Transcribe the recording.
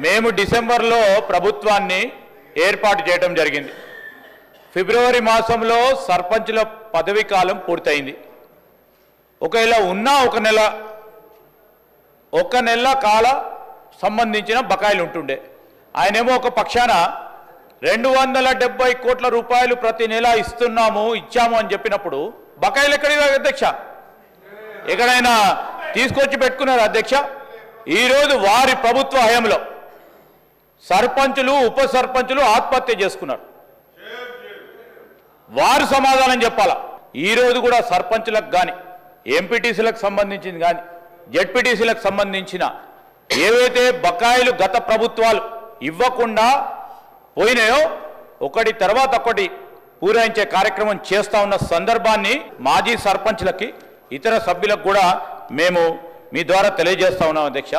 మేము డిసెంబర్లో ప్రభుత్వాన్ని ఏర్పాటు చేయడం జరిగింది. ఫిబ్రవరి మాసంలో సర్పంచుల పదవీ కాలం పూర్తయింది. ఒకవేళ ఉన్న ఒక నెల కాల సంబంధించిన బకాయిలు ఉంటుండే. ఆయనేమో ఒక పక్షాన 270 కోట్ల రూపాయలు ప్రతి నెల ఇచ్చాము అని చెప్పినప్పుడు బకాయిలు ఎక్కడివి అధ్యక్ష? ఎక్కడైనా తీసుకొచ్చి పెట్టుకున్నారు అధ్యక్ష? ఈరోజు వారి ప్రభుత్వ హయాంలో సర్పంచులు ఉప సర్పంచులు ఆత్మహత్య చేసుకున్నారు. వారు సమాధానం చెప్పాలా. ఈరోజు కూడా సర్పంచులకు కానీ ఎంపీటీసీలకు సంబంధించింది కానీ జెడ్పీటీసీలకు సంబంధించిన ఏవైతే బకాయిలు గత ప్రభుత్వాలు ఇవ్వకుండా పోయినాయో ఒకటి తర్వాత ఒకటి పూరించే కార్యక్రమం చేస్తూ ఉన్న సందర్భాన్ని మాజీ సర్పంచ్లకి ఇతర సభ్యులకు కూడా మేము మీ ద్వారా తెలియజేస్తా ఉన్నాం అధ్యక్ష.